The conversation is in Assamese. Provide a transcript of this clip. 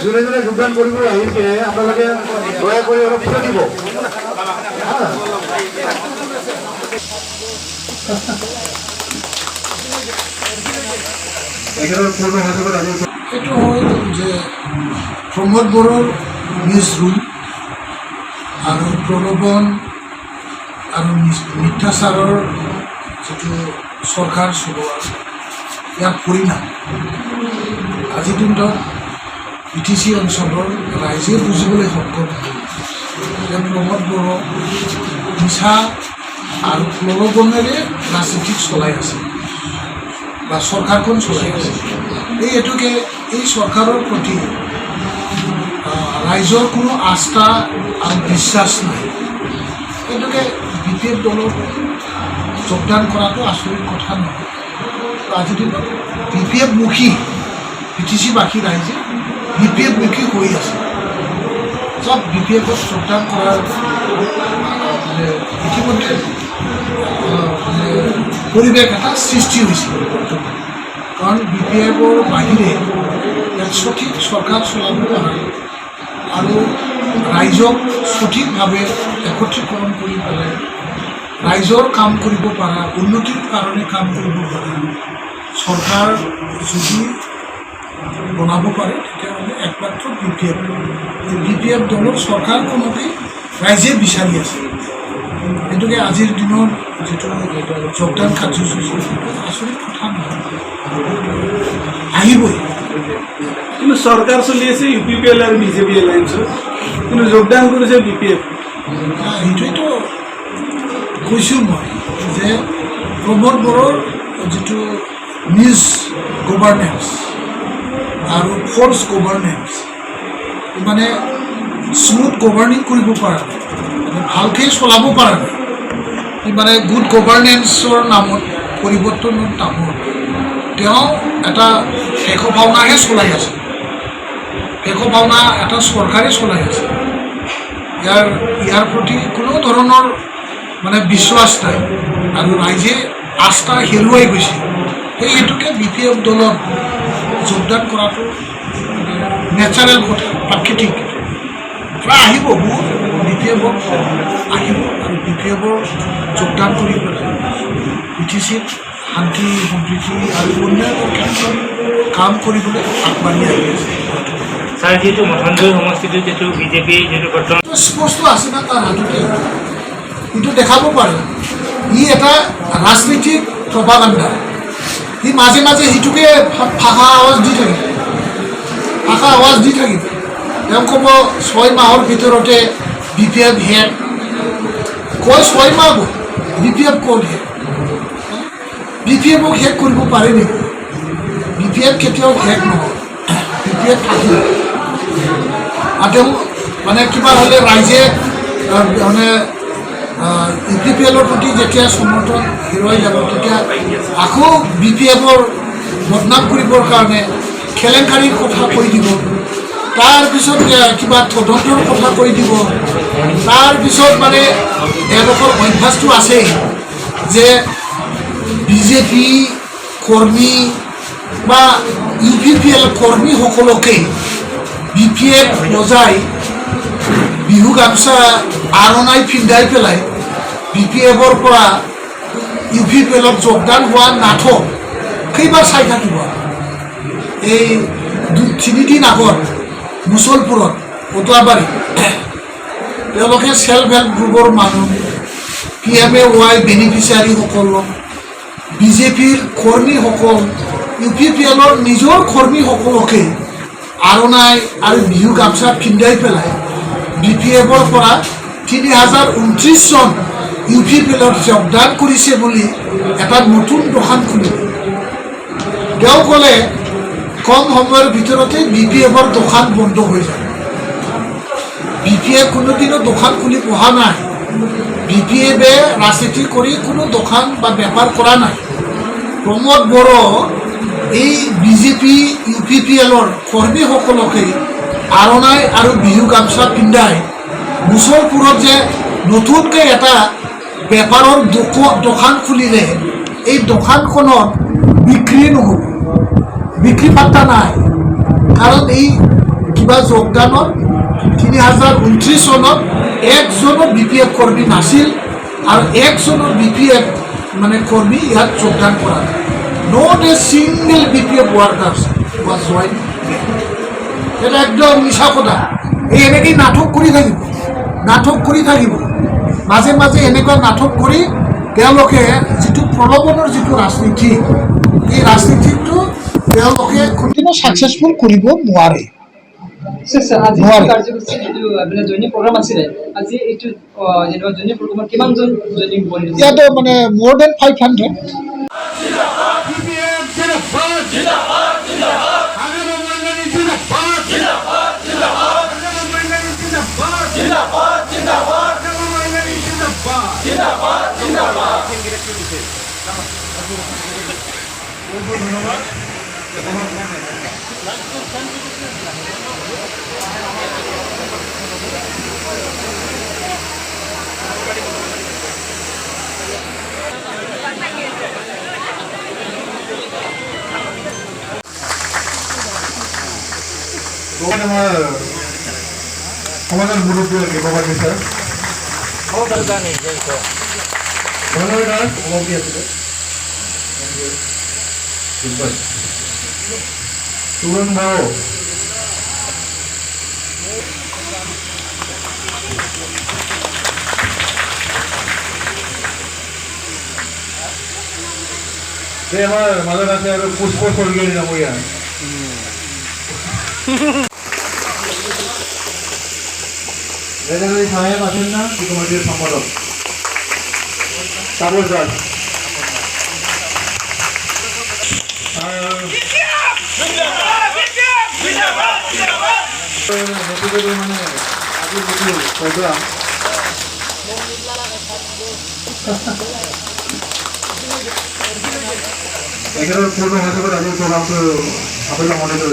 যোনে যোনে যোগদান কৰিব আহিছে আপোনালোকে দয়া কৰি অলপ ফটো দিব। এইটো হ'ল যে প্ৰমোদ বড়োৰ নিউজ ৰুম আৰু প্ৰলোভন আৰু মিথ্যাচাৰৰ যিটো চৰকাৰ চলোৱা ইয়াৰ পৰিণাম আজিৰ দিনত BTC অঞ্চলৰ ৰাইজে বুজিবলৈ সক্ষম যে প্ৰমোদ বড়ো নিচা আৰু প্ৰলোভনেৰে ৰাজনীতি চলাই আছে বা চৰকাৰখন চলাই আছে। এইটোকে এই চৰকাৰৰ প্ৰতি ৰাইজৰ কোনো আস্থা আৰু বিশ্বাস নাই। এইটোকে BPF দলত যোগদান কৰাটো আচৰিত কথা নহয়। আজিৰ দিনত BPF মুখী BTC-বাসী ৰাইজে BPF মুখী হৈ আছে। চব BPF-ত যোগদান কৰাৰ ইতিমধ্যে পৰিৱেশ এটা সৃষ্টি হৈছিল। কাৰণ BPF-ৰ বাহিৰে ইয়াত সঠিক চৰকাৰ চলাব পৰা আৰু ৰাইজক সঠিকভাৱে একত্ৰীকৰণ কৰি পেলাই ৰাইজৰ কাম কৰিব পৰা, উন্নতিৰ কাৰণে কাম কৰিব পৰা চৰকাৰ যদি বনাব পাৰে তেতিয়াহ'লে একমাত্ৰ BPF দলৰ চৰকাৰখনকে ৰাইজে বিচাৰি আছে। গতিকে আজিৰ দিনৰ যিটো যোগদান কাৰ্যসূচী আচৰিত কথা নহয়, আহিবই। কিন্তু চৰকাৰ চলি আছে UPPL আৰু BJP এলায়েন্সত, কিন্তু যোগদান কৰিছে BPF। সেইটোৱেতো কৈছোঁ মই যে প্ৰমোদ বড়োৰ যিটো মিছ গভাৰ্নেন্স আৰু ফ'ৰ্চ গভাৰ্নেন্স মানে স্মুথ গভাৰ্ণিং কৰিব পৰা নাই, ভালকৈ চলাব পৰা নাই। মানে গুড গভাৰ্নেন্সৰ নামত, পৰিৱৰ্তনৰ নামত তেওঁ এটা শেষ ভাওনাহে চলাই আছে, শেষ ভাওনা এটা চৰকাৰে চলাই আছে। ইয়াৰ প্ৰতি কোনো ধৰণৰ মানে বিশ্বাস নাই আৰু ৰাইজে আস্থা হেৰুৱাই গৈছে। সেই হেতুকে BPF দলত যোগদান কৰাটো নেচাৰেল কথা, প্ৰাকৃতিক। প্ৰায় আহিব, বহুত BPF-ত আহিব আৰু BPF-ৰ যোগদান কৰি পেলাই BTC-ত শান্তি সম্প্ৰীতি আৰু উন্নয়নৰ ক্ষেত্ৰত কাম কৰিবলৈ আগবাঢ়ি আহি আছে। ছাৰ, যিহেতু মঠনজয় সমষ্টিটোত যিটো BJP যিটো বৰ্তমান স্পষ্ট আছে না তাৰ হাততে, কিন্তু দেখাব পাৰে ই এটা ৰাজনীতিক প্ৰপাগাণ্ডা। সি মাজে মাজে সিটোকে ভাষা আৱাজ দি থাকিব, ভাষা আৱাজ দি থাকিব। তেওঁ ক'ব 6 মাহৰ ভিতৰতে BPF হেড, কয় 6 মাহ গ'ল, BPF ক'ত হেড? BPF-ক শেষ কৰিব পাৰে নেকি? BPF কেতিয়াও শেষ নহয়, BPF থাকিব। আৰু তেওঁ মানে কিবা হ'লে ৰাইজে মানে UPPL-ৰ প্ৰতি যেতিয়া সমৰ্থন হেৰুৱাই যাব তেতিয়া আকৌ BPF-ৰ বদনাম কৰিবৰ কাৰণে খেলেংকাৰীৰ কথা কৈ দিব, তাৰপিছত কিবা তদন্তৰ কথা কৈ দিব, তাৰপিছত মানে এওঁলোকৰ অভ্যাসটো আছেই যে BJP কৰ্মী বা UPPL কৰ্মীসকলকে BPF বজাই বিহু গামোচা আৰণাই পিন্ধাই পেলাই BPF-ৰ পৰা UPPL-ত যোগদান হোৱা নাটক কেইবাৰ চাই থাকিব। এই 2-3 দিন আগত মুছলপুৰত পটুৱাবাৰী তেওঁলোকে চেল্ফ হেল্প গ্ৰুপৰ মানুহ, PMAY বেনিফিচিয়াৰীসকলক, BJP-ৰ কৰ্মীসকল, UPPL-ৰ নিজৰ কৰ্মীসকলকে আৰণাই আৰু বিহু গামোচা পিন্ধাই পেলাই BPF-ৰ পৰা 3029 জন UPPL-ত যোগদান কৰিছে বুলি এটা নতুন দোকান খুলিব। তেওঁ ক'লে কম সময়ৰ ভিতৰতে BPF-ৰ দোকান বন্ধ হৈ যায়। BPF কোনোদিনো দোকান খুলি বহা নাই, BPF-এ ৰাজনীতি কৰি কোনো দোকান বা বেপাৰ কৰা নাই। প্ৰমোদ বড়ো এই BJP UPPL-ৰ কৰ্মীসকলকে আৰণাই আৰু বিহু গামোচা পিন্ধাই মুছলপুৰত যে নতুনকৈ এটা বেপাৰৰ দোকান খুলিলে, এই দোকানখনত বিক্ৰী নহ'ব, বিক্ৰী পাত্তা নাই। কাৰণ এই কিবা যোগদানত 2029 চনত একজনো BPF কৰ্মী নাছিল আৰু একজনো BPF মানে কৰ্মী ইয়াত যোগদান কৰা নাই। Not a single BPF workers was join. এটা একদম মিছা কথা। এই এনেকেই নাটক কৰি থাকিব, মাজে মাজে এনেকুৱা নাটক কৰি তেওঁলোকে যিটো প্ৰলোভনৰ যিটো ৰাজনীতি, এই ৰাজনীতিটো তেওঁলোকে কোনো ছাকচেছফুল কৰিব নোৱাৰে। আজি কাৰ্যসূচী যিটো আপোনাৰ দৈনিক প্ৰগ্ৰাম আছিলে, আজি এইটো যেনিবা দৈনিক প্ৰগ্ৰামত কিমানজন দৈনিক বন্ধু? ইয়াতে মানে more than 500। আমাৰ সমাজৰ মুৰব্বী বাবা ছাৰ সভাপতি আছিলে তুৰণ বাও, আমাৰ মাজত আছে আৰু পুষ্প স্বৰ্গীয় নামৰীয়া সাহেব আছেন না কমিটির সম্পাদক সাবর দাস মানে আজির কিছু প্রোগ্রাম এখানে পূর্ণ হিসেবে আজির প্রোগ্রামকে আপনারা মনে করেছেন।